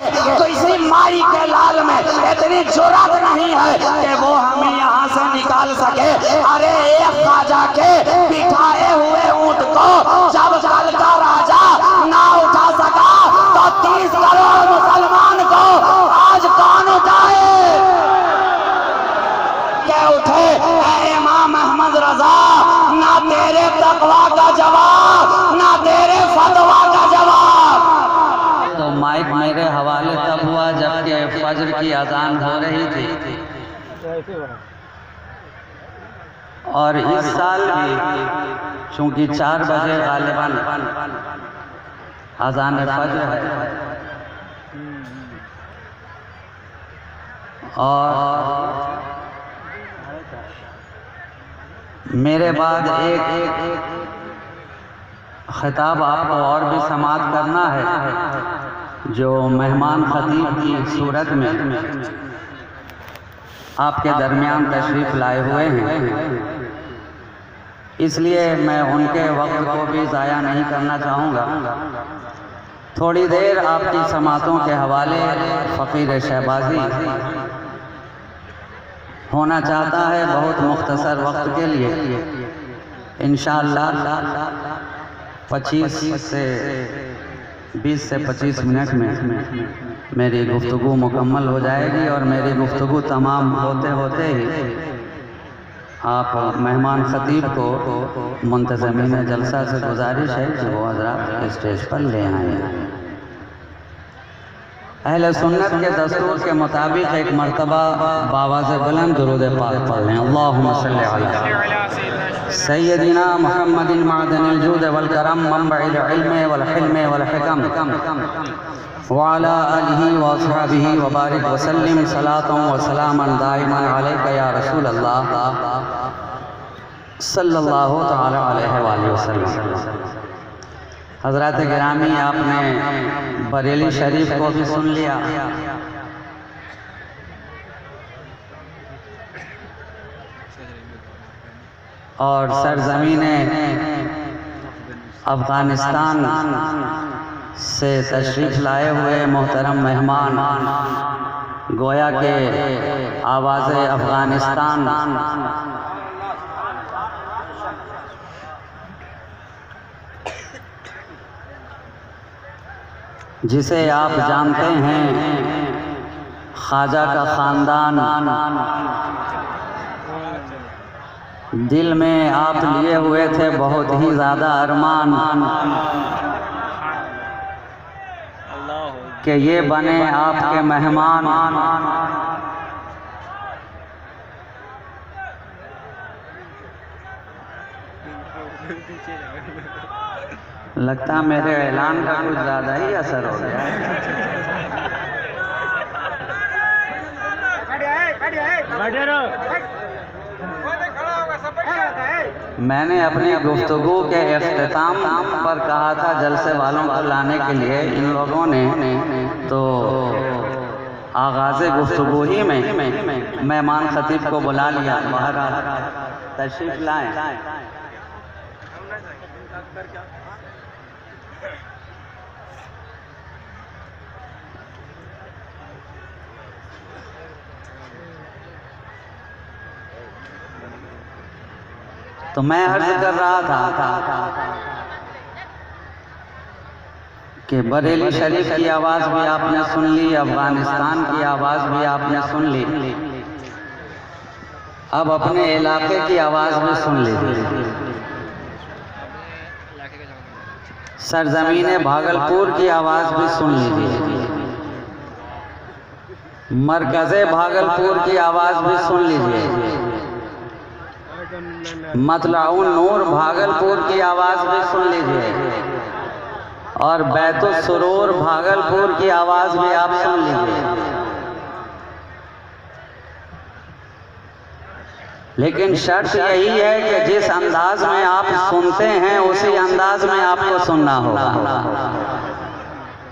तो इसी माई के लाल में इतनी जुर्रत नहीं है कि वो हमें यहाँ से निकाल सके। अरे एक ख्वाजा के बिठाए हुए ऊंट को जब कल का राजा ना उठा सका तो 30 करोड़ मुसलमान को आज कौन उठाए? क्या उठे? इमाम अहमद रजा, ना तेरे तकवा का जवाब, ना तेरे फतवा का जवाब। तो माइक मेरे हवाले तब हुआ जबकि फजर की अजान हो रही थी, और इस साल भी चूंकि 4 बजे गालिबन अजान फजर है, और मेरे बाद एक खिताब आपको और भी समाअत करना है जो मेहमान खतीब की सूरत में आपके दरमियान तशरीफ़ लाए हुए हैं, इसलिए मैं उनके वक्त को भी ज़ाया नहीं करना चाहूँगा। थोड़ी देर आपकी समातों के हवाले फ़कीर शहबाजी होना चाहता है, बहुत मुख्तसर वक्त के लिए। इंशाअल्लाह 20 से 25 मिनट में मेरी गुफ्तगू मुकम्मल हो जाएगी, और मेरी गुफ्तगू तमाम होते होते ही आप मेहमान खतीब को मुंतज़मीन जलसा से गुजारिश है कि वो हज़रात स्टेज पर ले आएँ। अहले सुन्नत के दस्तूर के मुताबिक एक मरतबा बावाज़ बुलंद दुरूद पाक पढ़ लें। अल्लाहुम्मा सल्लि अला सय्यदिना मुहम्मदिन मअदनिल जूद वल करम मनबइल इल्म वल हिल्म वल हिकम व अला आलिहि व अस्हाबिहि व बारिक व सल्लिम सलातन व सलामन दाइमन अलैका या रसूल अल्लाह सल्लल्लाहु तआला अलैहि वसल्लम। हज़रात गिरामी, आपने बरेली शरीफ को भी सुन लिया, और सरज़मीन अफ़गानिस्तान से तशरीफ़ लाए हुए मोहतरम मेहमान, गोया के आवाज़ अफ़गानिस्तान जिसे आप जानते हैं ख्वाजा का ख़ानदान, दिल में आप लिए हुए थे बहुत ही ज़्यादा अरमान कि ये बने आपके मेहमान। लगता मेरे ऐलान का कुछ ज़्यादा ही असर हो गया है। मैंने अपनी गुफ्तगू के इख्तिताम पर कहा था जलसे वालों को लाने के लिए, इन लोगों ने तो आगाज़ गुफ्तगू ही में मेहमान खतीब को बुला लिया। बहरहाल तशरीफ़ लाएं। तो मैं अर्ज़ कर रहा था कि बरेली शरीफ की आवाज़ भी आपने सुन ली, अफ़गानिस्तान की आवाज़ भी आपने सुन ली, अब अपने इलाके की आवाज़ भी सुन लीजिए। सरज़मीन भागलपुर की आवाज़ भी सुन लीजिए, मरकज़े भागलपुर की आवाज़ भी सुन लीजिए, मतलाउन नूर भागलपुर की आवाज़ भी सुन लीजिए, और बैतुल सुरूर भागलपुर की आवाज़ भी आप सुन लीजिए। लेकिन शर्त यही है कि जिस अंदाज में आप सुनते हैं उसी अंदाज में आपको सुनना होगा।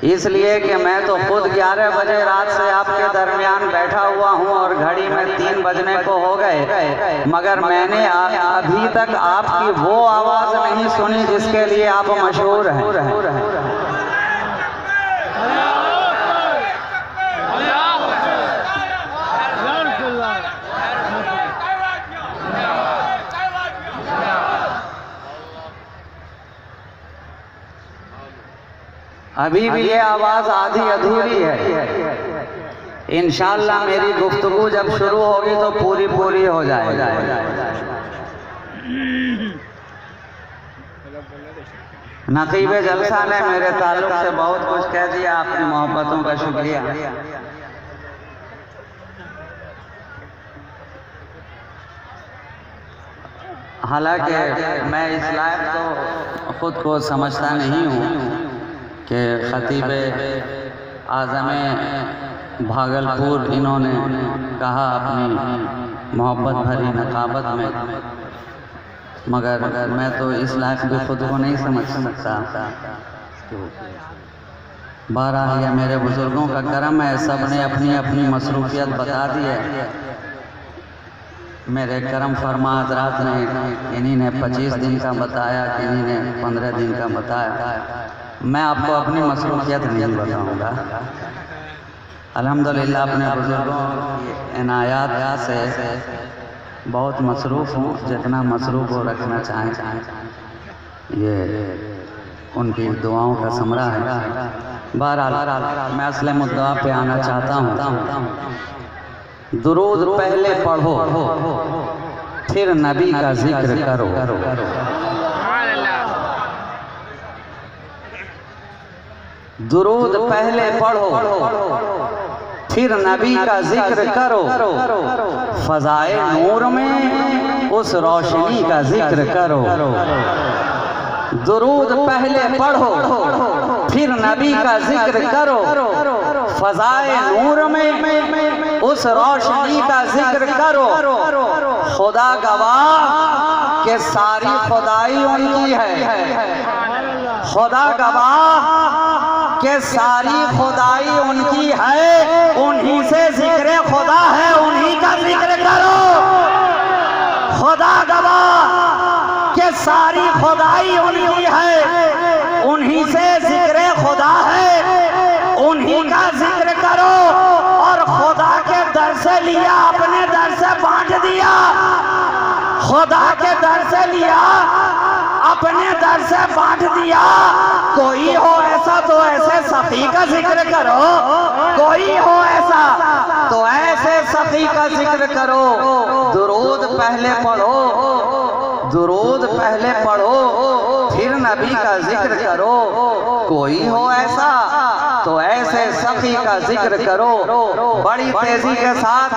इसलिए कि मैं तो खुद 11 बजे रात से आपके दरमियान बैठा हुआ हूं और घड़ी में 3 बजने को हो गए, मगर मैंने अभी तक आपकी वो आवाज़ नहीं सुनी जिसके लिए आप मशहूर हैं। अभी भी ये आवाज़ आधी अधूरी है। इंशाअल्लाह मेरी गुफ्तगू जब शुरू होगी तो पूरी पूरी हो जाएगी। नकीबे जलसा ने मेरे ताल्लुक से बहुत कुछ कह दिया, आपकी मोहब्बतों का शुक्रिया। हालांकि मैं इस लायक तो खुद को समझता नहीं हूँ कि खतीब आज़म भागलपुर इन्होंने कहा अपनी मोहब्बत भरी नकाबत में, मगर मैं तो इस लायक भी खुद को नहीं समझ सकता। बहरहाल यह मेरे बुजुर्गों का करम है, सब ने अपनी अपनी मसरूफियत बता दी है। मेरे करम फरमा हज़रात ने, इन्हीं ने 25 दिन का बताया, इन्हीं ने 15 दिन का बताया। मैं आपको अपनी मसरूफियत नहीं बताऊंगा। अल्हम्दुलिल्लाह अपने बुजुर्गों की इनायत से बहुत मसरूफ़ हूँ, जितना मसरूफ़ हो रखना चाहें, ये उनकी दुआओं का समरा है। बहरहाल मैं असले मुद्दा पे आना चाहता हूँ। दुरूद पहले पढ़ो फिर नबी का जिक्र करो। दुरूद पहले पढ़ो फिर नबी का जिक्र करो, फज़ाए नूर में उस रोशनी का जिक्र करो। दुरूद पहले पढ़ो फिर नबी का जिक्र करो, फज़ाए नूर में उस रोशनी का जिक्र करो। खुदा गवाह के सारी खुदाई उनकी है, खुदा गवाह के सारी खुदाई उनकी है। उन्हीं से जिक्र खुदा है, उन्हीं का जिक्र करो। खुदा गवाह के सारी खुदाई उनकी है, उन्हीं से जिक्र खुदा है, उन्हीं का जिक्र करो। और खुदा के दर से लिया, अपने दर से बांट दिया। खुदा के दर से लिया, अपने दर से बांट दिया। कोई हो ऐसा तो ऐसे सखी का जिक्र करो, कोई हो ऐसा तो ऐसे सखी का जिक्र करो। दुरूद पहले पढ़ो, दुरूद पहले पढ़ो फिर नबी का जिक्र करो। कोई हो ऐसा तो ऐसे सखी का जिक्र करो। बड़ी तेजी के साथ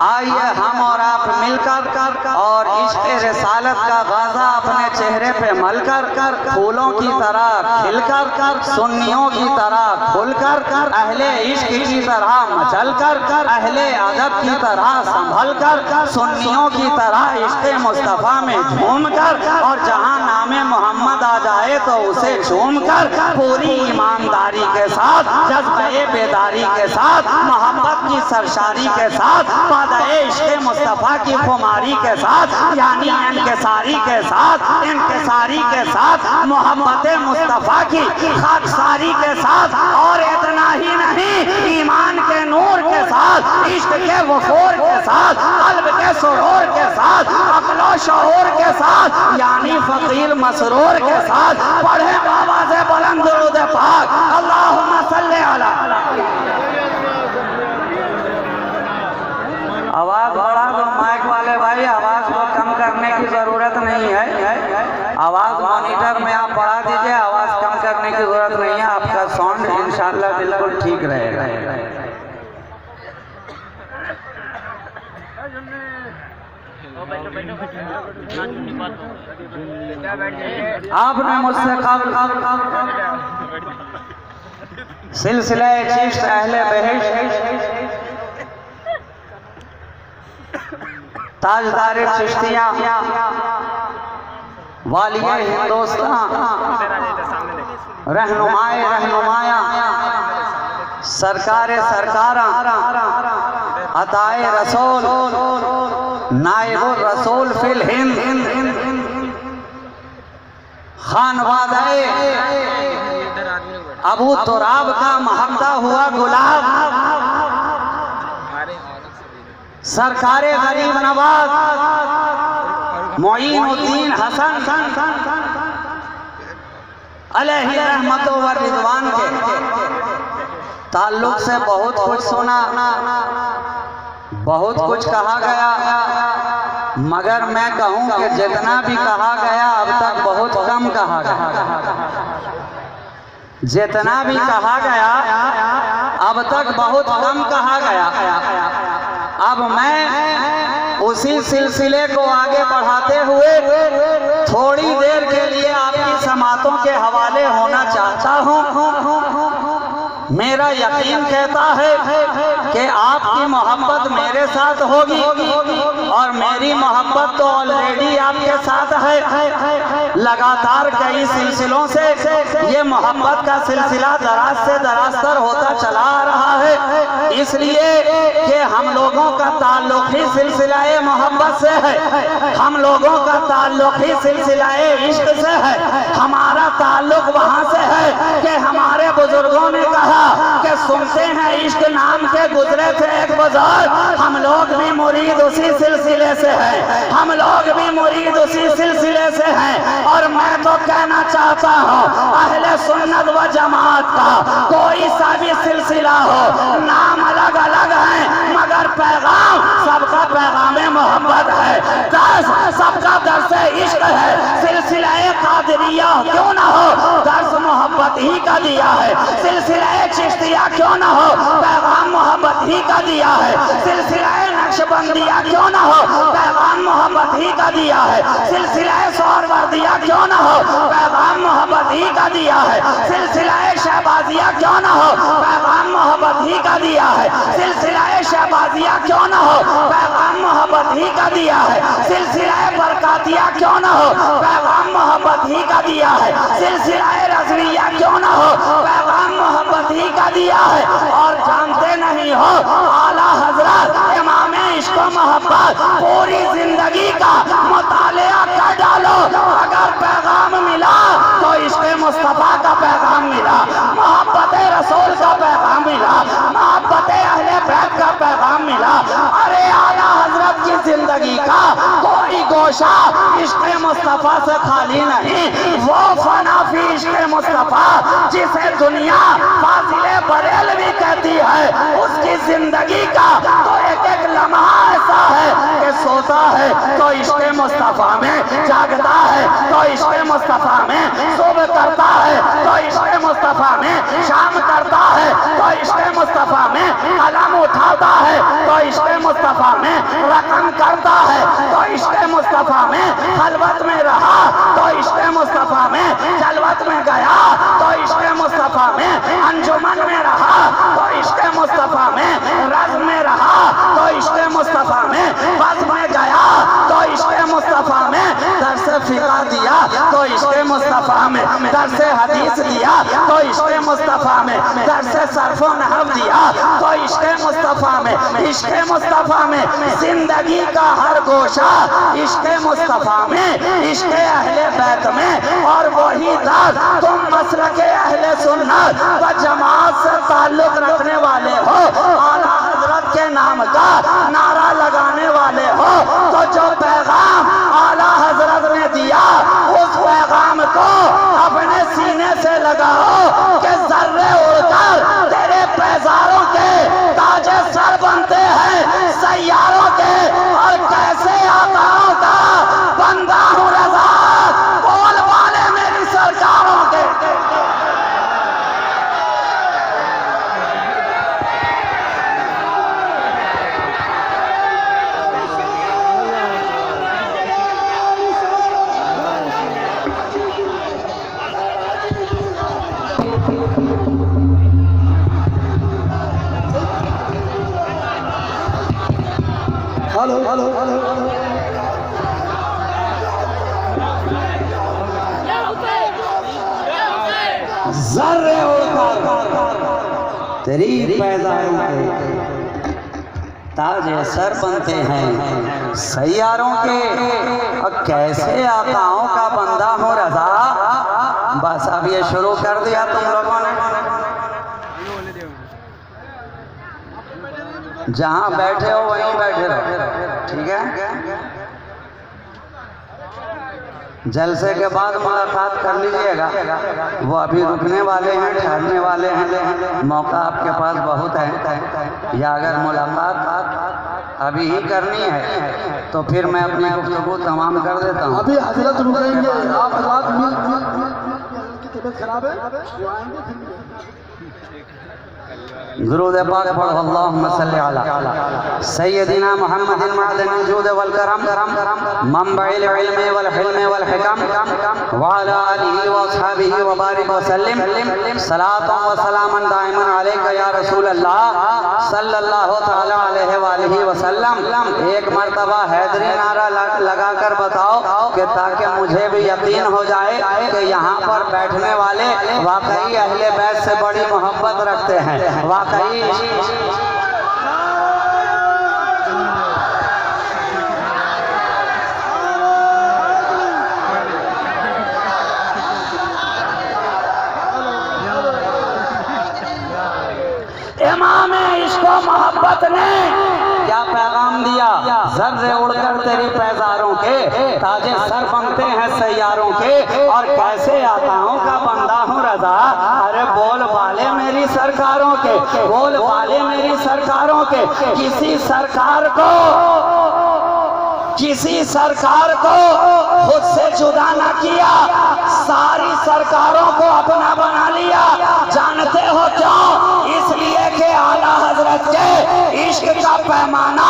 आइए हम और आप मिलकर और इश्क़ रिसालत का गाज़ा अपने चेहरे पे मलकर, फूलों की तरह खिलकर, सुन्नियों की तरह खुलकर, अहले इश्क़ की तरह मचलकर, अहले अदब की तरह संभलकर, सुन्नियों की तरह इश्क़ मुस्तफ़ा में झूमकर, और जहां नामे मोहम्मद आ जाए तो उसे झूमकर, पूरी ईमानदारी के साथ, जज्बे बेदारी के साथ, मोहब्बत की सरशारी के साथ, पादे इश्क़ मुस्तफ़ा की खुमारी के साथ, यानी इनकिसारी के साथ, इनकिसारी के साथ, मोहब्बत मुस्तफ़ा की खाकसारी के साथ, और इतना ही नहीं ईमान के नूर के साथ, इश्क़ के वफूर के साथ, क़ल्ब के सुरूर के साथ, अक़्ल शऊर के साथ, यानी फ़कीर मसरूर के साथ पढ़े बाबा से बुलंद दुरूद पाक, अल्लाहुम्मा सल्ली अला। आवाज़ बढ़ा दो माइक वाले भाई, आवाज़ को कम करने की ज़रूरत नहीं है। आवाज़ मॉनिटर में आप बढ़ा दीजिए, आवाज़ कम करने की ज़रूरत नहीं है। आपका साउंड इंशाअल्लाह बिल्कुल ठीक रहेगा। आपने मुझसे सिलसिला चिश्त अहले बहिश्त ताजदार चिश्तियाँ वालिया हिंदुस्तान रहनुमाए रहनुमाया सरकारे सरकारा अताए रसूल नाइबुर रसूल फिल हिंद खानवादाए अबू तुराब का महकता हुआ गुलाब सरकारे गरीब नवाज मोइनुद्दीन हसन अलैहि रहमत व रिदवान के ताल्लुक से बहुत कुछ सुना, बहुत कुछ कहा गया, मगर मैं कहूँ कि जितना भी कहा गया अब तक बहुत कम कहा गया। जितना भी कहा गया अब तक बहुत कम कहा गया। अब मैं उसी सिलसिले को आगे बढ़ाते हुए थोड़ी देर के लिए आपकी समातों के हवाले होना चाहता हूँ। मेरा यकीन कहता है कि आपकी मोहब्बत मेरे साथ होगी और मेरी मोहब्बत तो ऑलरेडी आपके साथ है। लगातार कई सिलसिलों से ये मोहब्बत का सिलसिला दराज से दरास्तर होता चला आ रहा है, इसलिए कि हम लोगों का ताल्लुक ही सिलसिलाए मोहब्बत से है, हम लोगों का ताल्लुक ही सिलसिलाए इश्क से है। हमारा ताल्लुक वहाँ से है कि हमारे बुजुर्गों ने कहा कि सुनते हैं इश्क नाम के गुजरे थे एक बुजुर्ग, हम लोग भी मुरीद उसी सिलसिले से हैं, हम लोग भी मुरीद उसी सिलसिले से हैं। और मैं तो कहना चाहता हूँ अहले सुन्नत व जमात का कोई सा भी सिलसिला हो, नाम अलग अलग है मगर पैगाम सबका पैगाम मोहब्बत है, दर्स सबका दर्स इश्क है। सिलसिला कादरिया क्यों ना हो, दर्स मोहब्बत ही का दिया है। सिलसिला चिश्तिया क्यों ना हो, पैगाम मोहब्बत ही का दिया है। सिलसिला नक्शबंदिया क्यों ना हो, पैगाम मोहब्बत ही का दिया है। सिलसिला सोहरवर्दिया क्यों ना हो, पैगाम मोहब्बत ही का दिया है। सिलसिला शहबाजिया क्यों ना हो, पैगाम मोहब्बत ही का दिया है। सिलसिला शहबाजिया क्यों ना हो, पैगाम मोहब्बत ही का दिया है। सिलसिला बरकातिया क्यों ना हो, पैगाम मोहब्बत ही का दिया है। सिलसिला रज़विया क्यों ना हो, पैगाम मोहब्बत ही का दिया है। और जानते नहीं हो आला हजरत इमाम इश्क व मोहब्बत पूरी जिंदगी का मुतालिया कर डालो, अगर पैगाम मिला तो इश्क मुस्तफा का पैगाम मिला, मोहब्बत रसूल का पैगाम मिला, मोहब्बत अहले बैत का पैगाम मिला। अरे आला हजरत की जिंदगी का कोई गोशा इश्क मुस्तफा से खाली नहीं। वो फनाफी इश्क मुस्तफा जिसे दुनिया फाजिले बरेलवी कहती है, उसकी जिंदगी का तो एक एक लम्हा ऐसा है कि सोता है तो इश्क मुस्तफा में, जागता है तो इश्क मुस्तफा में, सुबह करता है तो इश्क मुस्तफा में, शाम करता है तो इश्क मुस्तफा में, कलम उठाता है तो इश्क मुस्तफा में, रकम करता है तो इश्क मुस्तफा में, खलवत में रहा तो इश्क मुस्तफा में, जलवत में गया तो इश्क मुस्तफा में, अंजुमन में रहा तो इश्क मुस्तफा में, रज़ में रहा तो इश्क मुस्तफा में, बज़ में गया तो इश्क मुस्तफा में, दर्स फिक़ह दिया तो इश्क मुस्तफा में, दर्स हदीस दिया तो इश्क मुस्तफा में, दर्स सर्फ़ व नहव दिया तो इश्क मुस्तफा में, इश्क मुस्तफा में जिंदगी का हर गोशा इश्क मुस्तफा में, इश्क अहले बैत में। और वही दर्द तुम मसलक अहले सुन्नत व जमात से ताल्लुक रखने वाले हो, आला हजरत के नाम का नारा लगाने वाले हो, तो जो पैगाम आला हजरत ने दिया उस पैगाम को अपने सीने से लगाओ कि जर्रे उड़कर तेरे पैजारों के ताजे सर बनते हैं सैयारों के। और कैसे आकाओं का बंदा हूँ रज़ा, बोल वाले मेरी सरकारों के। हेलो हेलो हेलो जर्रे उड़कर तेरी पैदाइश के ताजे सर बनते हैं सैयारों के। और कैसे आकाओं का बंदा हो रज़ा। बस अब ये शुरू कर दिया तुम लोगों ने। जहां बैठे हो वहीं बैठे रहो, ठीक है। जलसे के बाद मुलाकात कर लीजिएगा। वो अभी रुकने वाले हैं, ठहरने वाले हैं, मौका आपके पास बहुत है। या अगर मुलाकात अभी ही करनी है तो फिर मैं अपनी गुफ्तगू तमाम कर देता हूँ। अभी हजरत रुकेंगे, आप हजरत की तबीयत खराब है, वो आएंगे फिर दुरूद पाक पढ़ो। अल्लाहुम्मा सल्ली अला सय्यदिना मुहम्मदिन मअदनिल जूद वल करम मंबइल इल्म वल हिल्म वल हिकम व अला आलिहि व अस्हाबिहि व बारिक व सल्लिम सलातन व सलामन दाइमन अलैका या रसूल अल्लाह सल्लल्लाहु तआला अलैहि व आलिहि व सल्लम। एक मर्तबा हैदरी नारा लगाकर बताओ कि ताकि मुझे भी यकीन हो जाए कि यहाँ पर बैठने वाले वाकई अहले बैत से बड़ी मोहब्बत रखते हैं। वाकई इमाम इश्क व मोहब्बत ने क्या पैगाम दिया? जर्रे उड़कर तेरी पैजारों के ताजे सर बनते हैं सैयारों के, और कैसे आकाओं का बंदा हूँ रजा। अरे बोल वाले मेरी सरकारों के, बोल वाले मेरी सरकारों के। किसी सरकार को खुद से जुदा न किया, सारी सरकारों को अपना बना लिया। जानते हो क्यों? इसलिए कि आला हजरत के इश्क का पैमाना,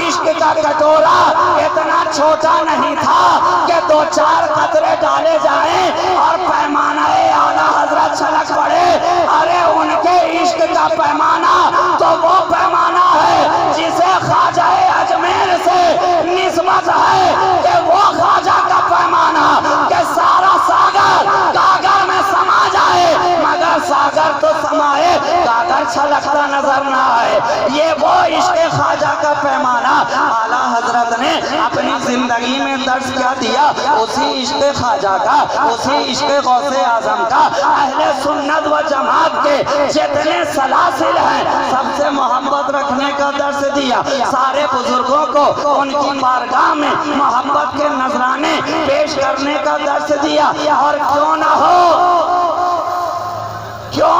इश्क का कटोरा इतना छोटा नहीं था कि 2-4 कतरे डाले जाएं और पैमाना आला हजरत छलक पड़े। अरे उनके इश्क का पैमाना तो वो पैमाना है जिसे ख्वाजा अजमेर से निस्बत है कि वो ख्वाजा का पैमाना कि सारा सागर कागर में समा जाए, मगर सागर तो समाए, कागर छलकता नजर ना आए। ये वो इश्क ख्वाजा का पैमाना। आला हजरत ने अपनी जिंदगी में दर्ज क्या दिया? उसी इश्क ख्वाजा का, उसी इश्क गौसे आजम का। अहले सुन्नत व जमात के जितने सलासिल हैं सबसे मोहब्बत रखने का दर्ज दिया। सारे बुजुर्गों को उनकी बारगाह में मोहब्बत के नजराने पेश करने का दर्ज दिया। और क्यों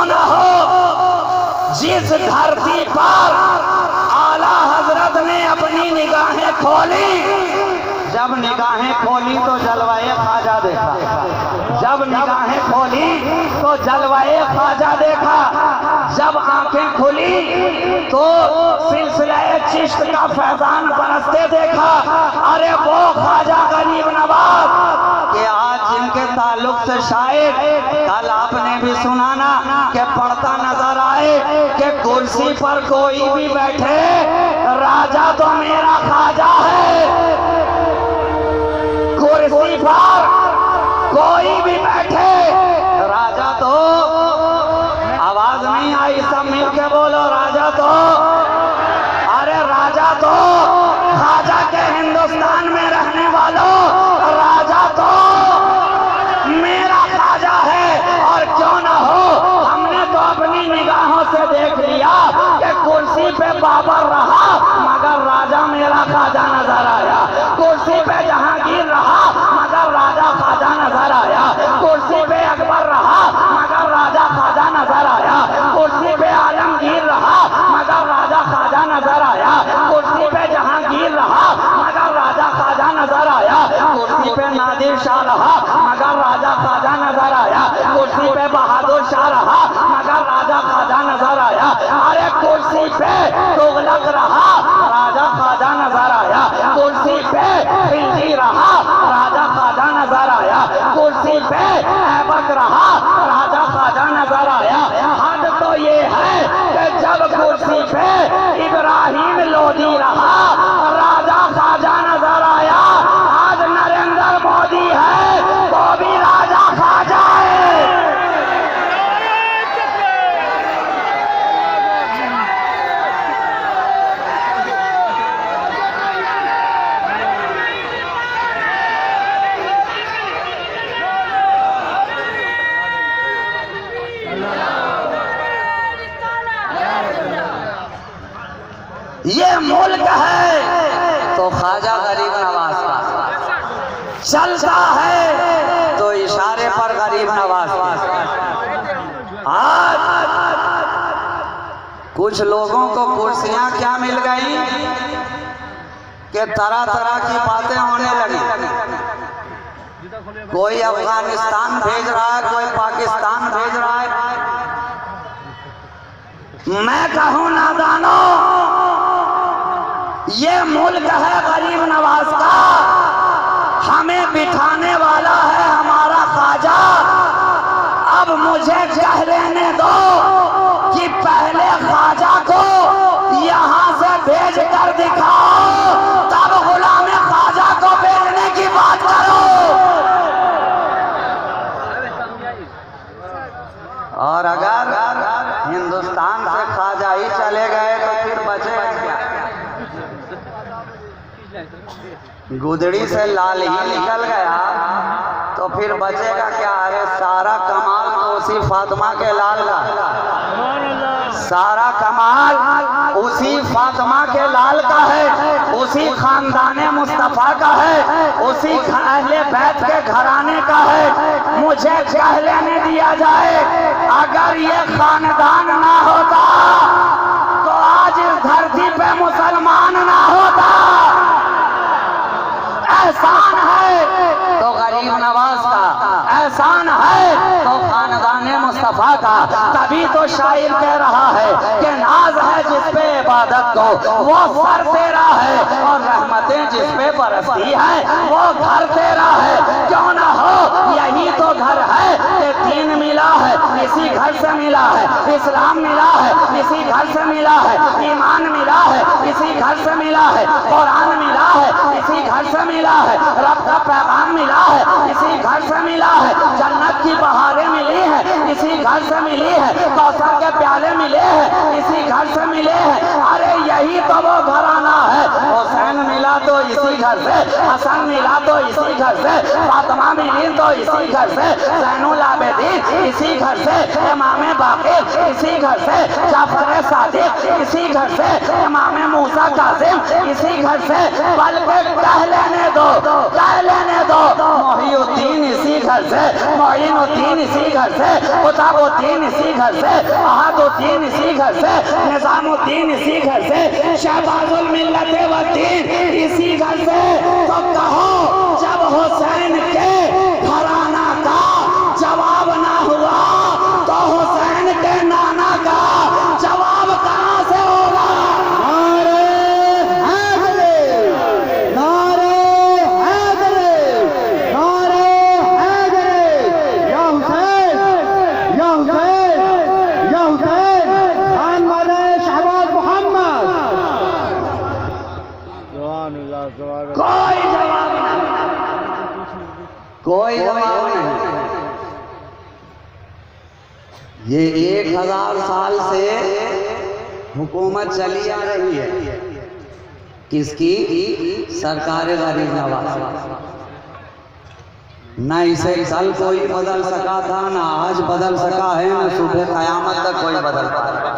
ना हो जिस धरती पर आला हजरत ने अपनी निगाहें खोली, जब निगाहें खोली तो जलवाए ख्वाजा देखा, जब निगाहें खोली तो जलवाए ख्वाजा देखा, जब आंखें खुली तो सिलसिला चिश्त का फैजान बरसते देखा। अरे वो ख्वाजा गरीब नवाज कि आज जिनके ताल्लुक से शायद कल आपने भी सुना ना कि पढ़ता नजर आए कि कुर्सी पर कोई भी बैठे राजा तो मेरा ख्वाजा है। कुर्सी पर कोई भी बैठे राजा तो, आवाज नहीं आई, सब मिल के बोलो राजा तो। अरे राजा तो ख्वाजा के हिंदुस्तान में रहने वालों, राजा तो मेरा ख्वाजा है। और क्यों ना हो, हमने तो अपनी निगाहों से देख लिया कि कुर्सी पे बाबर रहा मगर राजा मेरा ख्वाजा नजर आया। कुर्सी पे जहांगीर रहा मगर राजा ख्वाजा नजर आया। कुर्सी पे अकबर रहा मगर राजा ख्वाजा नजर आया। कुर्सी पे आलमगीर रहा मगर राजा ख्वाजा नजर आया। कुर्सी पे जहांगीर रहा मगर राजा ख्वाजा नजर आया। कुर्सी पे नादिर शाह रहा मगर राजा ख्वाजा नजर आया। कुर्सी पे बहादुर शाह रहा मगर राजा ख्वाजा नजर आया। अरे कुर्सी पे तुगलक रहा राजा ख्वाजा नजर आया। कुर्सी पे खिलजी रहा राजा ख्वाजा नजर आया। कुर्सी पे ऐबक रहा राजा ख्वाजा नजर आया। हद तो ये है कि जब कुर्सी पे इब्राहिम लोधी रहा राजा ख्वाजा नजर आया। आज नरेंद्र मोदी है वो भी राजा ख्वाजा है। ये मुल्क है तो ख्वाजा गरीब नवाज का, चलता है तो इशारे पर गरीब नवाज। आज कुछ लोगों को कुर्सियां क्या मिल गई कि तरह तरह की बातें होने लगी। कोई अफगानिस्तान भेज रहा है, कोई पाकिस्तान भेज रहा है। मैं कहूं नादानो, ये मुल्क है गरीब नवाज का, हमें बिठाने वाला है हमारा ख्वाजा। अब मुझे कह लेने दो कि पहले ख्वाजा को यहां से भेज कर दिखाओ, तब गुलाम ख्वाजा को भेजने की बात करो। और अगर हिंदुस्तान से ख्वाजा ही चले गए तो फिर बचेगा क्या? गुदड़ी से लाल ही निकल गया तो फिर बचेगा क्या? अरे सारा कमाल तो उसी फातिमा के लाल का, सारा कमाल उसी फातिमा के लाल का है, उसी खानदाने मुस्तफा का है, उसी अहले बैत के घराने का है। मुझे कह लेने दिया जाए, अगर ये खानदान ना होता तो आज इस धरती पे मुसलमान ना होता। एहसान है तो गरीब नवाज का, एहसान है तो खानदाने मुस्तफा का। तभी तो शायर कह रहा है कि नाज है जिस पे इबादत को वो सर तेरा है, और रहमतें जिस पे बरसती है वो घर तेरा है। क्यों ना हो, यही तो घर है कि दीन मिला है इसी घर से मिला है, इस्लाम मिला है इसी घर से मिला है, ईमान मिला है इसी घर से मिला है, कुरान मिला है इसी घर से मिला है, रब का पैगाम मिला है इसी घर से मिला है, जन्नत की बहारें मिली है इसी घर से मिली है, कौसर के प्याले मिले हैं इसी घर से मिले हैं। अरे यही तो वो घराना है। हुसैन मिला तो इसी घर से, हसन मिला तो इसी घर से, फातिमा मिली तो इसी घर से, ज़ैनुल आबिदीन इसी घर से, इमाम बाक़िर इसी घर से, जाफर सादिक इसी घर से, इमाम मूसा कासिम इसी घर से। बल्कि कह लेने दो, कह लेने दो, मोहिउद्दीन इसी घर से, मोइनुद्दीन इसी घर से, कुतुबुद्दीन इसी घर से, अहदुद्दीन इसी घर से, निज़ामुद्दीन इसी घर से, शहबाजुल मिल्लत व दीन इसी घर से। तो कहो, जब हुसैन के घराना का जवाब ना हुआ तो हुसैन के नाना का जवाब कहां से होगा? कोई जवाब नहीं, कोई जवाब नहीं। ये 1000 साल से हुकूमत चली आ रही है। किसकी? सरकार गरीब नवाज। न इसे कल कोई बदल सका था, न आज बदल सका है, न सुबह कयामत तक कोई बदल पाएगा।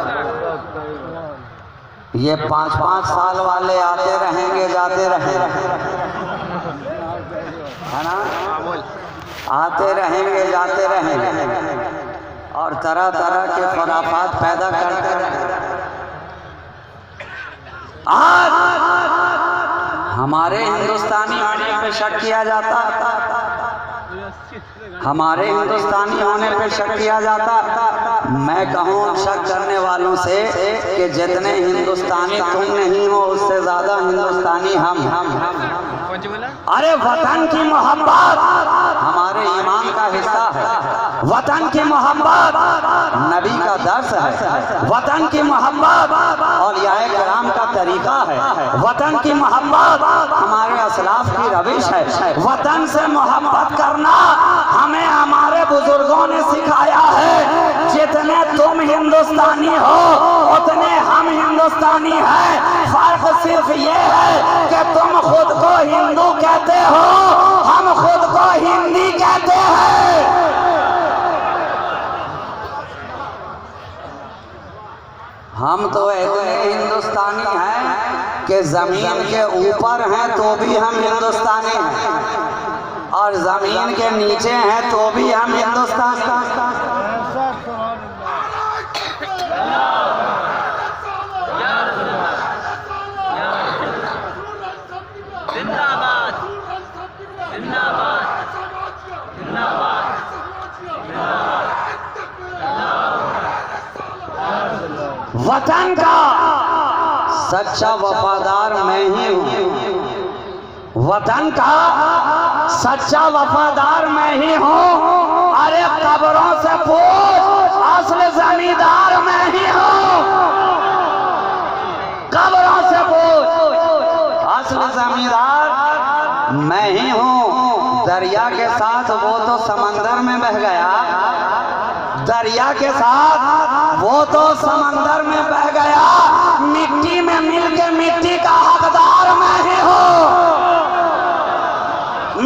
ये 5-5 साल वाले आते रहेंगे, जाते रहेंगे, है ना? आते रहेंगे, जाते रहेंगे और तरह तरह के खुराफात पैदा करते रहेंगे। आज हमारे हिंदुस्तानी होने पे शक किया जाता, हमारे हिंदुस्तानी होने पे शक किया जाता। मैं कहूँ शक करने वालों से कि जितने हिंदुस्तानी तुम नहीं हो उससे ज्यादा हिंदुस्तानी हम। अरे वतन की मोहब्बत हमारे ईमान का हिस्सा है, वतन की मोहब्बत नबी का दर्स है, वतन की मोहब्बत और यह कराम का तरीका है, वतन की मोहब्बत हमारे असलाफ की रविश है। वतन से मोहब्बत करना हमें हमारे बुजुर्गों ने सिखाया है। जितने तुम हिंदुस्तानी हो उतने हम हिंदुस्तानी हैं। फर्क सिर्फ ये है कि तुम खुद को हिंदू कहते हो, हम खुद को हिंदी कहते हैं। हम तो इतने हिंदुस्तानी हैं कि जमीन के ऊपर हैं तो भी हम हिंदुस्तानी हैं। और जमीन के नीचे हैं तो भी हम हिंदुस्तान वतन का सच्चा वफादार मैं ही हूँ। वतन का सच्चा वफादार मैं ही हूँ। अरे कब्रों से पूछ, असल जमींदार मैं ही हूँ। कब्रों से पूछ, असल जमींदार मैं ही हूँ। दरिया के साथ वो तो समंदर में बह गया, दरिया के साथ वो तो समंदर में बह गया। मिट्टी में मिलके मिट्टी का हकदार मैं ही हूँ।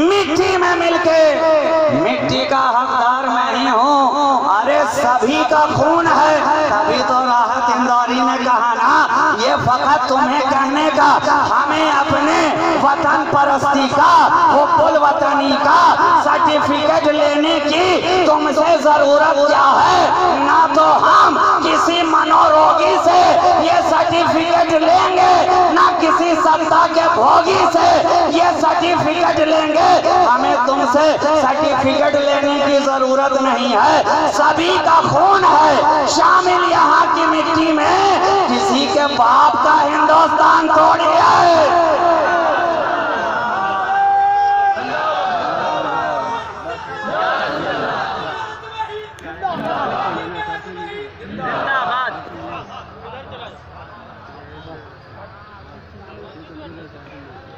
मिट्टी में मिलके मिट्टी का हकदार मैं ही हूँ। अरे सभी का खून है। तभी तो राहत इंदौरी ने कहा ना, ये फकत तुम्हें कहने का, हमें अपने वतन परस्ती का, वो कुल वतनी का सर्टिफिकेट लेने की तुमसे जरूरत क्या है। ना तो हम किसी मनोरोगी से ये सर्टिफिकेट लेंगे, ना किसी सत्ता के भोगी से ये सर्टिफिकेट लेंगे। हमें तुमसे सर्टिफिकेट लेने की जरूरत नहीं है। सभी का खून है शामिल यहाँ की मिट्टी में। किसी के बाप का हिंदुस्तान थोड़ी है।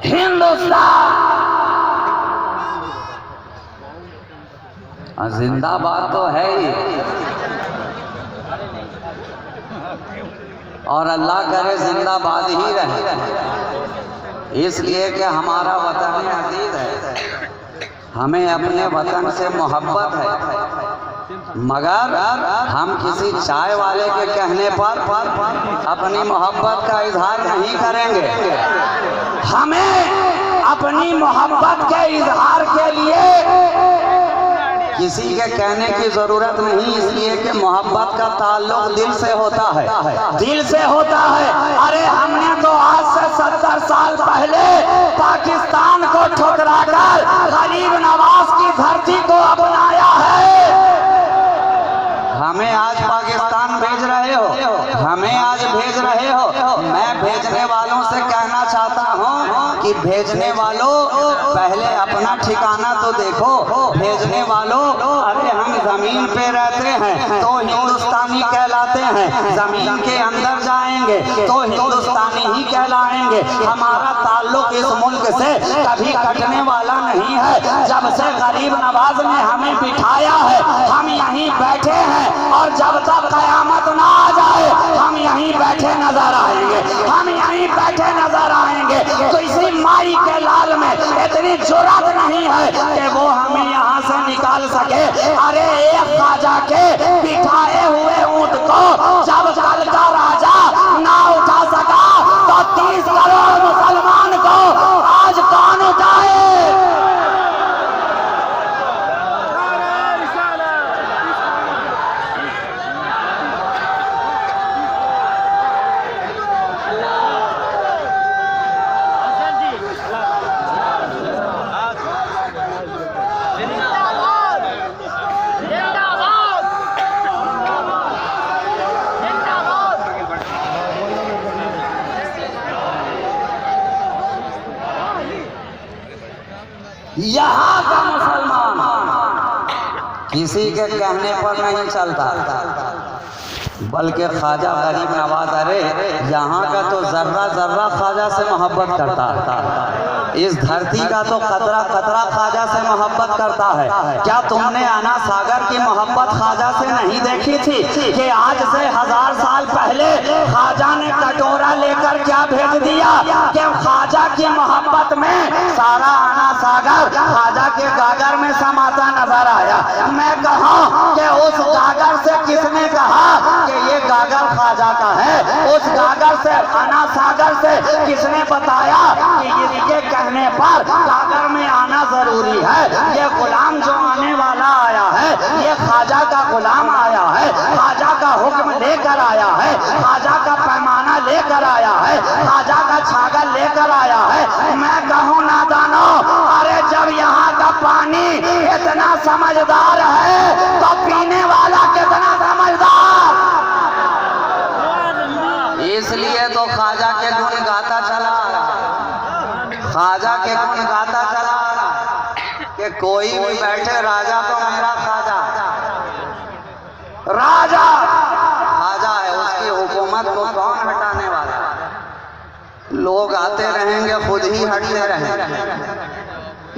हिंदुस्तान जिंदाबाद तो है ही, और अल्लाह करे जिंदाबाद ही रहे, इसलिए कि हमारा वतन अजीज है। हमें अपने वतन से मोहब्बत है, मगर हम किसी चाय वाले के कहने पर अपनी मोहब्बत का इजहार नहीं करेंगे। हमें अपनी मोहब्बत के इजहार के लिए किसी के कहने की जरूरत नहीं, इसलिए कि मोहब्बत का ताल्लुक दिल से होता है। दिल से होता है। अरे हमने तो आज से 70 साल पहले पाकिस्तान को ठुकराकर गरीब नवाज की धरती को अपनाया है। हमें आज पाकिस्तान भेज रहे हो, हमें आज भेज रहे हो। मैं भेजने वालों से कहना चाहता हूँ कि भेजने वालों पहले अपना ठिकाना तो देखो। भेजने वालों, अरे हम जमीन पे रहते हैं तो हिंदुस्तानी कहलाते हैं, जमीन के अंदर जाएंगे तो हिंदुस्तानी ही कहलाएंगे। हमारा ताल्लुक इस मुल्क से कभी कटने वाला नहीं है। जब से गरीब नवाज ने हमें बिठाया है हम यहीं बैठे हैं, और जब तक कयामत ना आ जाए हम यहीं बैठे नजर आएंगे। हम यहीं बैठे नजर आएंगे। तो इसी माई के लाल में इतनी जुर्रत नहीं है कि वो हमें यहाँ से निकाल सके। अरे एक ख्वाजा के बिठाए हुए ऊंट को जब कल का राजा ना उठा सका तो 30 करोड़ मुसलमान को आज कौन उठाए। यहाँ का मुसलमान किसी के कहने पर नहीं चलता, बल्कि ख्वाजा गरीब नवाज, अरे यहाँ का तो जर्रा जर्रा ख्वाजा से मोहब्बत करता है। इस धरती का तो कतरा कतरा ख्वाजा से मोहब्बत करता है। क्या तुमने आना सागर की मोहब्बत ख्वाजा से नहीं देखी थी कि आज से 1000 साल पहले ख्वाजा ने कटोरा लेकर क्या भेज दिया कि ख्वाजा की मोहब्बत में सारा आना सागर ख्वाजा के गागर में समाता नजर आया। मैं कहूँ कि उस गागर से किसने कहा कि ये गागर ख्वाजा का है? उस गागर से आना सागर से किसने बताया कि इसके कहने पर गागर में आना जरूरी है? ये गुलाम जो आने वाला आया है, ये ख्वाजा का गुलाम आया है, ख्वाजा का हुक्म लेकर आया है, ख्वाजा का पैमाना लेकर आया है, ख्वाजा का छागल लेकर आया है। मैं कहूँ नादानो, अरे जब यहाँ का पानी इतना समझदार है तो पीने वाला कितना समझदार। इसलिए तो ख्वाजा के गुण गाता चला आ रहा, ख्वाजा के गुण गाता चला आ रहा कि कोई भी बैठे राजा तो मेरा ख्वाजा, राजा ख्वाजा है, उसकी हुकूमत को कौन हटाने वाला? लोग आते रहेंगे, खुद ही हटते रहेंगे।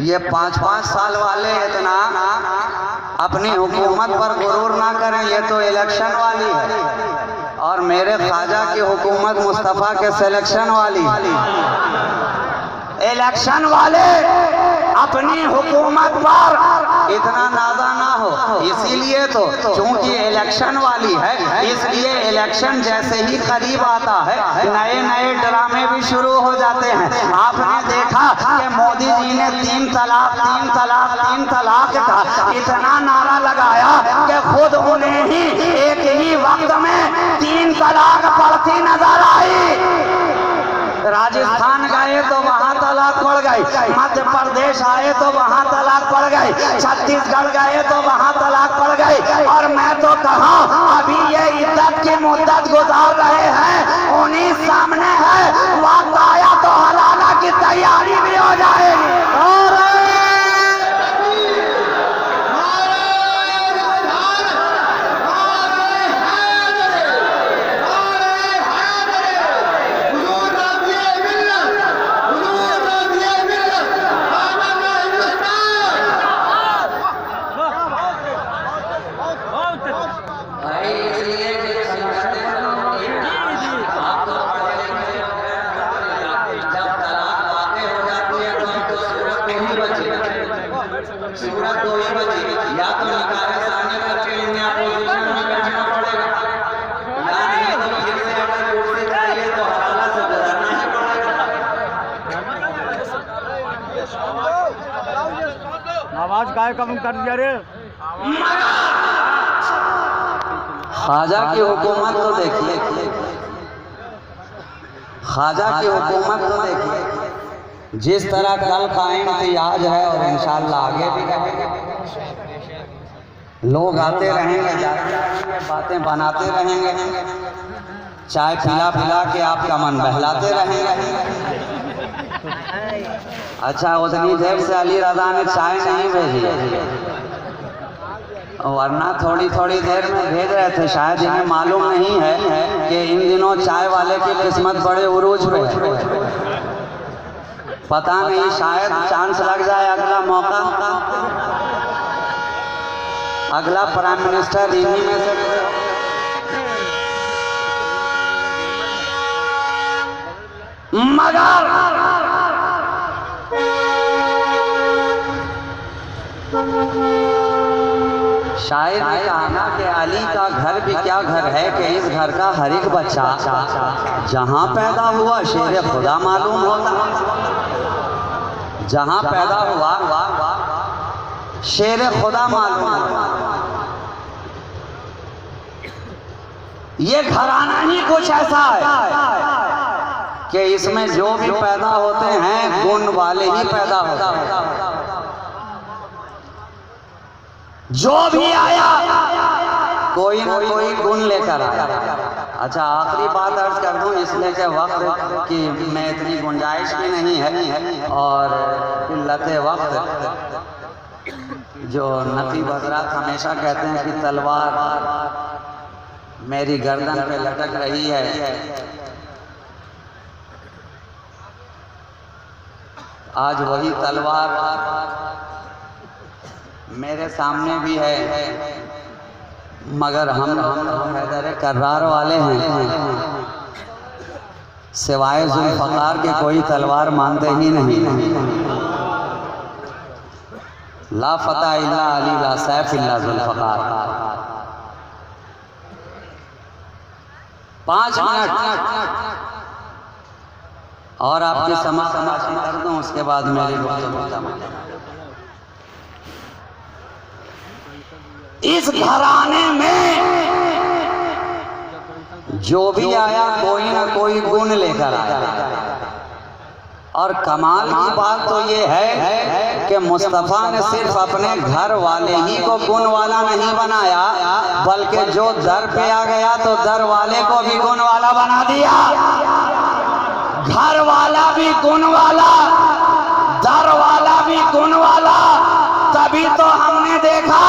ये 5-5 साल वाले इतना अपनी हुकूमत पर गुरूर ना करें, ये तो इलेक्शन वाली है और मेरे ख्वाजा की हुकूमत मुस्तफ़ा के सिलेक्शन वाली। इलेक्शन वाले अपनी हुकूमत पर इतना नाजा ना हो, इसीलिए तो चूंकि इलेक्शन वाली है, इसलिए इलेक्शन जैसे ही करीब आता है नए नए ड्रामे भी शुरू हो जाते हैं। आपने देखा कि मोदी जी ने 3 तलाक 3 तलाक 3 तलाक का इतना नारा लगाया कि खुद उन्हें ही एक ही वक्त में 3 तलाक पड़ती नजर आई। राजस्थान गए तो वहाँ तलाक पड़ गई, मध्य प्रदेश आए तो वहाँ तलाक पड़ गई, छत्तीसगढ़ गए तो वहाँ तलाक पड़ गई। और मैं तो कहूँ अभी ये इद्दत की मुद्दत गुजार रहे हैं, उन्हीं सामने है, वक्त आया तो हलाला की तैयारी भी हो जाएगी। सूरत दो ही बची, या तो निकाले सामने करके इन्हें अपोजिशन में बैठना पड़ेगा, या नहीं तो फिर से अगर कुर्सी चाहिए तो हवाला से गुजरना ही पड़ेगा। आवाज काय कम कर दिया रे। ख्वाजा की हुकूमत तो देखिए, ख्वाजा की हुकूमत तो देखिए, जिस तरह कल कायम थी आज है और इंशाअल्लाह आगे भी रहेगा। लोग आते रहेंगे, जाते रहेंगे, बातें बनाते रहेंगे, चाय पिला पिला के आपका मन बहलाते रहेंगे। अच्छा, उतनी देर से अली रजा ने चाय नहीं भेजी, वरना थोड़ी थोड़ी देर में भेज रहे थे। शायद इन्हें मालूम नहीं है कि इन दिनों चाय वाले की किस्मत बड़े उरूज पे है। पता नहीं, शायद चांस लग जाए, अगला मौका, अगला प्राइम मिनिस्टर इन्हीं में से। मगर शायद ये कहना कि अली का घर भी क्या घर है कि इस घर का हर एक बच्चा जहाँ पैदा हुआ शेर खुदा मालूम होता, जहाँ पैदा हुआ शेर खुदा मालूम होता। ये घराना ही कुछ ऐसा है कि इसमें जो भी पैदा होते हैं गुण वाले ही पैदा होते हैं। जो भी आया कोई ना कोई गुण लेकर आया। अच्छा, आखिरी बात अर्ज कर दूं इसलिए कि वक्त की में इतनी गुंजाइश भी नहीं है और किल्लत वक्त। जो नकी हज़रात हमेशा कहते हैं कि तलवार मेरी गर्दन पे लटक रही है, आज वही तलवार मेरे सामने भी है, मगर हम हैदर कर्रार वाले हैं, सिवाय जुल्फ़कार के कोई तलवार मानते ही नहीं। ला फतह इल्ला अली ला सैफ इल्ला जुल्फ़कार। 5 मिनट और आपकी समाप्ति कर दूं, उसके बाद मेरी इस घराने में जो भी आया कोई ना कोई गुण लेकर आया। और कमाल की बात तो ये है कि मुस्तफ़ा ने सिर्फ अपने घर वाले ही को गुण वाला नहीं बनाया, बल्कि जो दर पे आ गया तो दर वाले को भी गुण वाला बना दिया। घर वाला भी गुण वाला, दर वाला भी गुण वाला। तभी तो हमने देखा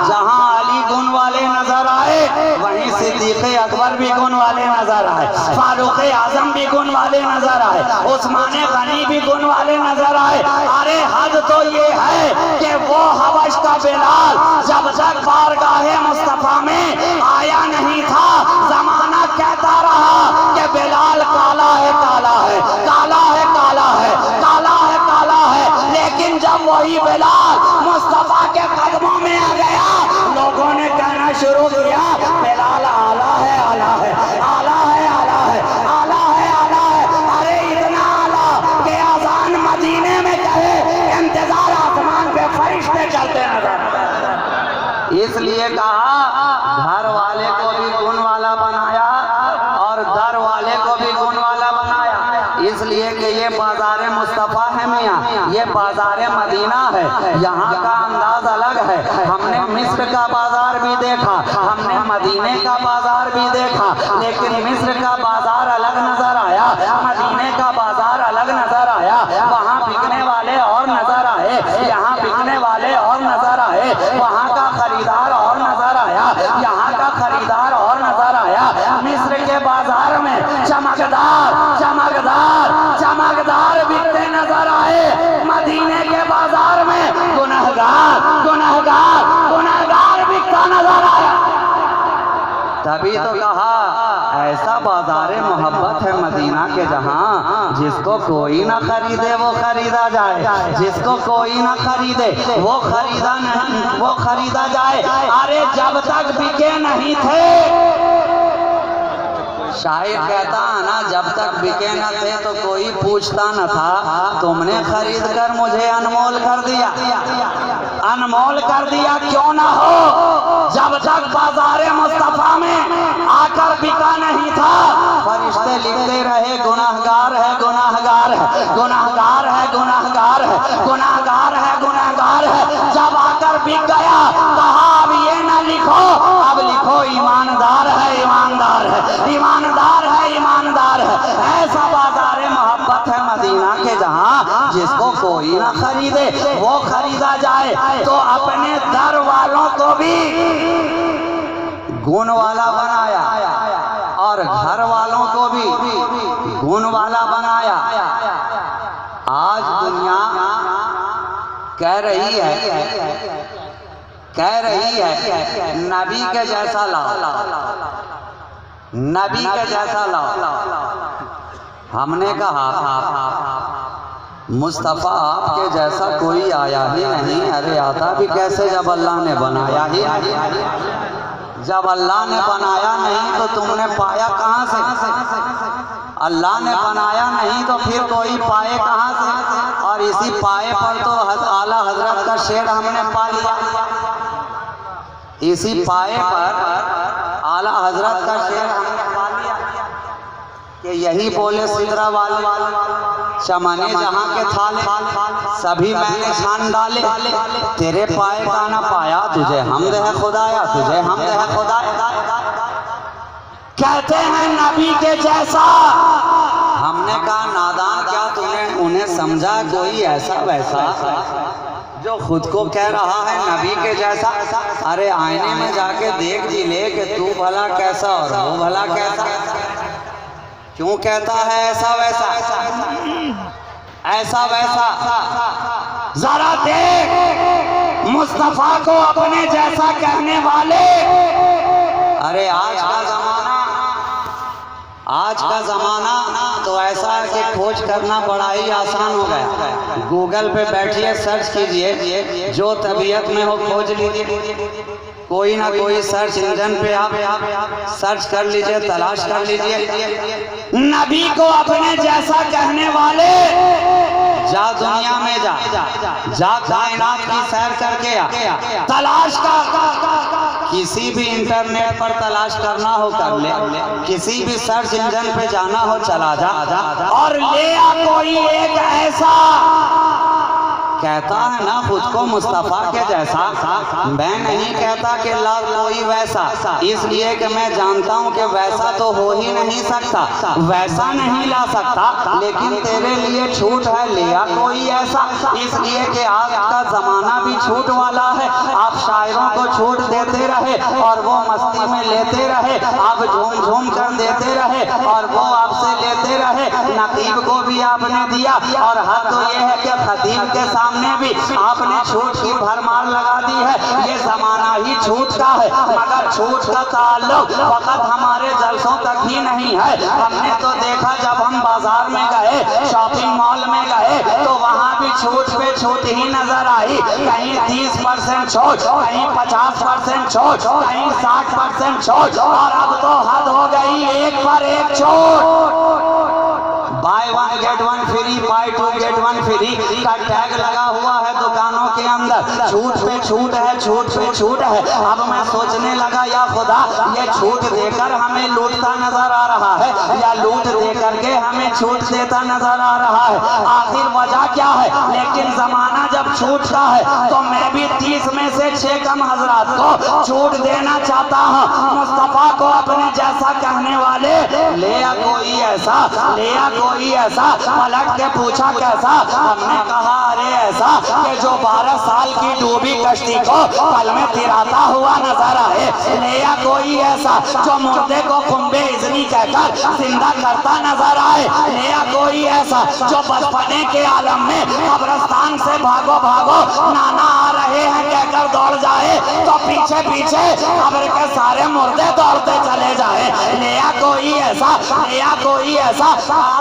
जहां अली गुण वाले नजर आए वहीं सिद्दीक़ अकबर भी गुण वाले नजर आए, फारूक आजम भी गुण वाले नजर आए, उस्मान गनी भी गुण वाले नजर आए। अरे हद तो ये है कि वो हबश का बिलाल जब तक बारगाहे मुस्तफा में आया नहीं था, जमाना कहता रहा कि बिलाल काला है, काला है, काला है, काला है, काला है, काला है। लेकिन जब वही बिलाल मुस्तफा के कदमों में आ गया, लोगों ने कहना शुरू किया बिलाल आला है, आला है, आला है, आला है, आला है, आला है। अरे इतना आला कि अजान मदीने में कहे इंतजार आसमान पे फरिश्ते चलते नजर। इसलिए कहा घर वाले को भी गुण वाला बनाया और दर वाले को भी गुण वाला बनाया। इसलिए कि ये बाजार मुस्तफ़ा है मियाँ, ये बाजार मदीना है, यहाँ का अंदाज अलग है। हमने मिस्र का बाजार भी देखा, हमने मदीने का बाजार भी देखा, लेकिन मिस्र का बाजार अलग नजर आया, मदीने का बाजार अलग नजर आया। वहाँ बिकने वाले और नजर आए, यहाँ बिकने वाले और नजर आए। वहाँ का खरीदार और नजर आया, यहाँ का खरीदार और नजर आया। मिस्र के बाजार में चमकदार चमकदार चमकदार बिकते नजर आए, मदीने के बाजार में गुनहगार गुनहगार गुनहगार बिकता नजर आया। तभी तो कहा ऐसा बाजार मोहब्बत है मदीना के जहाँ जिसको कोई ना खरीदे वो खरीदा जाए, जिसको कोई ना खरीदे वो खरीदा नहीं, वो खरीदा जाए। अरे जब तक बिके नहीं थे, शायर कहता है ना, जब तक बिके न थे तो कोई पूछता न था, तुमने खरीद कर मुझे अनमोल कर दिया, अनमोल कर दिया। क्यों ना हो, जब तक बाजार मुस्तफा में आकर बिका नहीं था, फरिश्ते लिखते रहे गुनाहगार है, गुनाहगार है, गुनाहगार है, गुनाहगार है, गुनाहगार है, गुनाहगार है। जब आकर बिक गया, कहा अब ये ना लिखो, अब लिखो ईमानदार है, ईमानदार है, ईमानदार है, ईमानदार है। ऐसा बाजार मोहब्बत है मदीना के जहाँ जिसको कोई ना खरीदे वो खरीदा जाए। तो अपने दर वालों को भी गुण वाला बनाया और घर वालों को भी गुण वाला बनाया। आज दुनिया कह रही है नबी के जैसा लाओ, नबी के जैसा लाओ। हमने कहा मुस्तफ़ा आपके जैसा कोई आया ही नहीं। अरे आता भी कैसे जब अल्लाह ने बनाया ही नहीं। जब अल्लाह ने बनाया नहीं तो तुमने पाया कहाँ से? अल्लाह ने बनाया नहीं तो फिर कोई पाए कहाँ से? और इसी पाए पर तो आला हजरत का शेर हमने पा लिया। इसी पाए पर आला हजरत का शेर हमने पा लिया कि यही बोले सिदरा वाले चमने जहाँ के थाले सभी मैंने छान डाले, तेरे पाए का ना पाया, तुझे हमद है खुदाया, तुझे हमद है खुदाया। कहते हैं नबी के जैसा। हमने कहा नादान क्या तूने उन्हें समझा कोई ऐसा वैसा जो खुद को कह रहा है नबी के जैसा? अरे आईने में जाके देख जी ले कि तू भला कैसा और वो भला कैसा। क्यों कहता है ऐसा वैसा, ऐसा वैसा? जरा देख मुस्तफा को अपने जैसा कहने वाले। अरे आज का जमाना तो ऐसा ऐसा है कि खोज करना बड़ा ही आसान हो गया। गूगल पे बैठिए, सर्च कीजिए, जो तबीयत में हो खोज लीजिए। कोई ना कोई सर्च इंजन पे आप सर्च कर लीजिए, तलाश कर लीजिए। नबी को अपने जैसा कहने वाले जा दुनिया में जा कायनात की सैर करके आ। तलाश का किसी भी इंटरनेट पर तलाश करना हो कर ले, किसी भी सर्च इंजन पे जाना हो चला जा और ले आ कोई एक ऐसा कहता है ना खुद को मुस्तफा के जैसा। मैं नहीं कहता कि ला कोई वैसा, इसलिए कि मैं जानता हूँ कि वैसा तो हो ही नहीं सकता, वैसा नहीं ला सकता। लेकिन तेरे लिए छूट है, लिया कोई ऐसा, इसलिए कि आज का जमाना भी छूट वाला है। आप शायरों को छूट देते रहे और वो मस्ती में लेते रहे, आप झूम झूम कर देते रहे और वो आपसे लेते रहे। नकीब को भी आपने दिया और हद तो ये है कि खतीब के सामने भी आपने छूट की भरमार लगा दी है। ये जमाना ही छूट का है, मगर छूट का ताल्लुक फकत हमारे जलसों तक ही नहीं है। हमने तो देखा जब हम बाजार में गए, शॉपिंग मॉल में गए, तो वहाँ भी छूट पे छूट ही नजर आई। कहीं 30% छूट, कहीं 50% छूट, कहीं 60% छूट, और अब तो हद हो गई, एक पर एक छूट। Buy one get one free, buy two get one free का टैग लगा हुआ है दुकानों के अंदर। छूट पे छूट है, छूट पे छूट है। अब मैं सोचने लगा, या खुदा, ये छूट देकर हमें लूटता नजर आ रहा है या लूट देकर के हमें छूट देता नजर आ रहा है? आखिर वजह क्या है? लेकिन जमाना जब छूट का है तो मैं भी 30 में से 6 कम हजरात को छूट देना चाहता हूँ। मुस्तफा को अपने जैसा कहने वाले ले आ कोई ऐसा, ले आ कोई ऐसा। पलट के पूछा कैसा? हमने कहा अरे ऐसा कि जो 12 साल की डूबी कश्ती को पल में तिराता हुआ नजर आए। ले आ कोई ऐसा जो मुर्दे को कुंबे इज़नी कहकर जिंदा करता नजर आए। ले आ कोई ऐसा जो बचपने के आलम में कब्रिस्तान से भागो भागो नाना आ रहे हैं कहकर दौड़ जाए, तो पीछे पीछे कब्र के सारे मुर्दे दौड़ते चले जाए। ले आ कोई ऐसा, ले आ कोई ऐसा।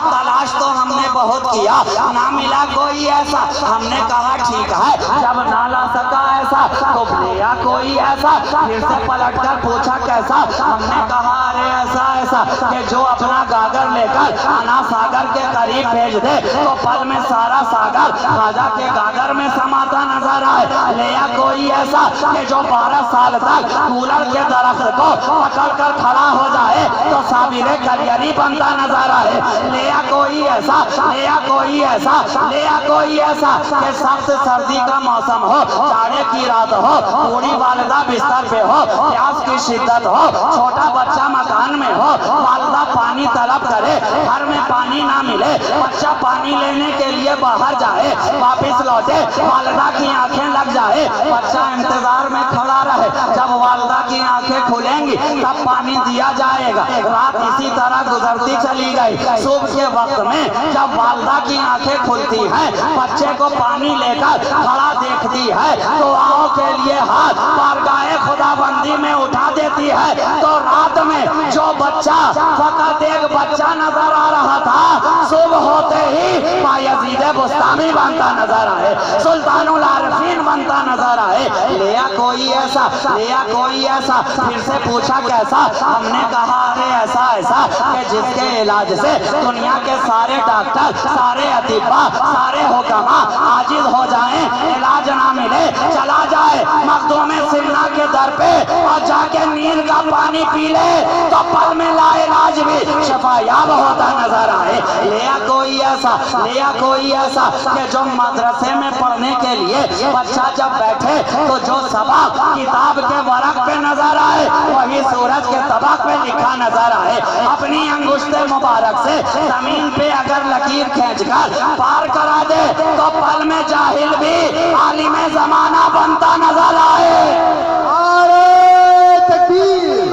तलाश तो हमने बहुत किया, ना मिला कोई ऐसा। हमने कहा ठीक है, जब ना ला सका ऐसा तो ले आ कोई ऐसा। फिर से पलट कर पूछा कैसा? हमने कहा अरे ऐसा ऐसा कि जो अपना गागर लेकर आना सागर के करीब भेज दे तो पल में सारा सागर राजा के गागर में समाता नजर आए। ले आ कोई ऐसा कि जो 12 साल तक कूलर के दरख्त को पकड़ कर खड़ा हो जाए तो साबिरे करियरी बनता नजर आए। ले आ कोई ऐसा, ले आ कोई ऐसा, ले आ कोई ऐसा कि सख्त सर्दी का मौसम हो, जाड़े की रात हो, बूढ़ी वालिदा बिस्तर पे हो, प्यास की शिद्दत हो, छोटा बच्चा मकान में हो, वालिदा पानी तलब करे, घर में पानी ना मिले, बच्चा पानी लेने के लिए बाहर जाए, वापस लौटे, वालिदा की आंखें लग जाए, बच्चा इंतजार में खड़ा रहे। जब वालिदा की आंखें खुलेंगी तब पानी दिया जाएगा। रात इसी तरह गुजरती चली गई। सुबह के वक्त में जब वालिदा की आंखें खुलती हैं, बच्चे को पानी लेकर खड़ा देखती है, तो आओ के लिए हाथ बारगाहे खुदाबंदी में उठा देती है। तो रात में जो बच्चा फकत एक बच्चा नजर आ रहा था, सुबह होते ही बायजीद बुस्तामी बनता नजर आए, सुल्तानुल आरिफीन बनता नजर आए। ले आ कोई ऐसा, ले आ कोई ऐसा। फिर से पूछा कैसा? हमने कहा अरे ऐसा ऐसा कि जिसके इलाज से दुनिया के सारे डॉक्टर, सारे अतिबा, सारे हुक्मा आजिज हो जाएं, इलाज ना मिले, चला जाए मखदूम सिमना के दर पे और जाके नील का पानी पी ले तो पल में लाइलाज भी शफायाब होता नजर आए। ले आ कोई ऐसा, ले आ कोई ऐसा कि जो मदरसे में पढ़ने के लिए बच्चा जब बैठे तो जो सबक किताब के वरक पे नजर आए वही सूरज के तबक पे लिखा नजर आए। अपनी अंगुश्ते मुबारक से जमीन पे अगर लकीर खींचकर पार करा दे तो पल में जाहिल भी आलिम जमाना बनता नजर आए। नारे तकबीर,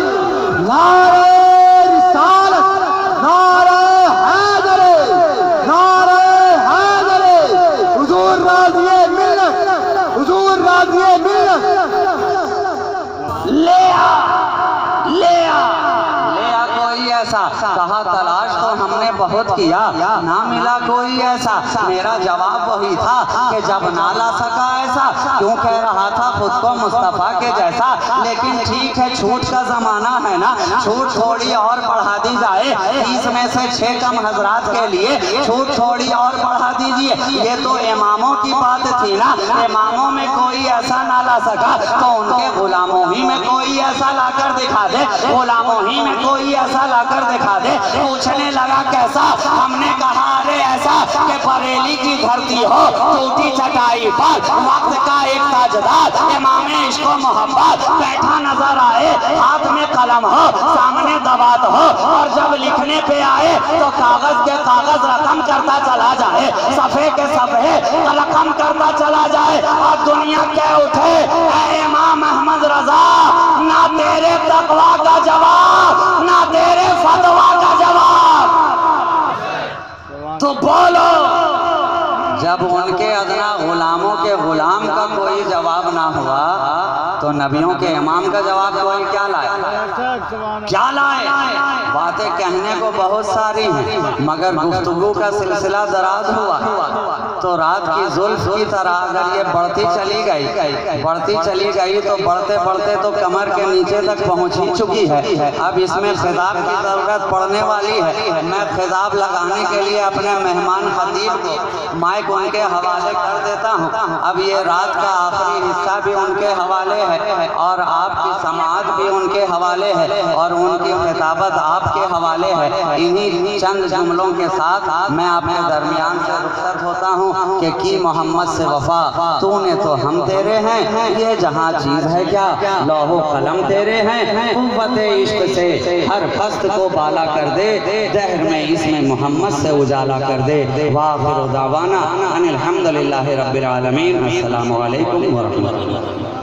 नारे रिसालत, नारे हैदरे, नारे हैदरे, हुजूर राज़िए मिल्लत, हुजूर राज़िए मिल्लत। ले आ, ले आ, ले आ कोई ऐसा। कहा तलाश तो हमने बहुत बहुत किया, ना मिला कोई ऐसा। मेरा जवाब वही था कि जब ना ला सका ऐसा, क्यों कह रहा था खुद को मुस्तफ़ा के जैसा। लेकिन ठीक है, छूट का ज़माना है ना, छूट थोड़ी और बढ़ा दी जाए। 30 में से 6 कम हजरात के लिए छूट थोड़ी और बढ़ा दीजिए। ये तो इमामों की बात थी ना, इमामों में कोई ऐसा ना ला सका तो उनके गुलामों ही में कोई ऐसा लाकर दिखा दे, गुलामों ही में कोई ऐसा लाकर दिखा दे। पूछने लगा कैसा, हमने कहा अरे ऐसा कि बरेली की धरती हो, टूटी चटाई पर वक्त का एक ताजदार इमामे इश्क व मोहब्बत बैठा नजर आए, हाथ में कलम हो, सामने दवात हो, और जब लिखने पे आए तो कागज के कागज रकम करता चला जाए, सफे के सफे रकम करता चला जाए, और दुनिया कह उठे ऐ इमाम अहमद रजा, ना तेरे तकवा का जवाब, ना तेरे फतवा का जवाब। तो बोलो, जब उनके अदना गुलामों के गुलाम का कोई जवाब ना हुआ तो नबियों के इमाम का जवाब कोई क्या लाए, क्या लाए। बातें कहने को बहुत सारी हैं, मगर गुफ्तगू का सिलसिला दराज हुआ तो रात की जुल्फ की तरह अगर ये बढ़ती चली गई तो बढ़ते बढ़ते तो कमर के नीचे तक पहुंच ही चुकी है। अब इसमें खिताब की जरूरत पड़ने वाली है। मैं खिताब लगाने के लिए अपने मेहमान खतीब को माइक उनके हवाले कर देता हूँ। अब ये रात का आखिरी हिस्सा भी उनके हवाले है और आपकी समाअत भी उनके हवाले है और उनकी खिताबत आपके हवाले है। इन्हीं चंद जुमलों के साथ मैं आपके दरमियान से रुखसत होता हूँ कि मोहम्मद से वफा तूने तो हम तेरे हैं, ये जहाँ चीज है क्या लौहो कलम तेरे हैं। कुव्वत इश्क से हर फस्त को बाला कर दे, दहर में इसमें मोहम्मद से उजाला कर दे। वाखिर दावाना अनिल हम्दुलिल्लाहि रब्बिल आलमीन। अस्सलामु अलैकुम व रहमतुल्लाह।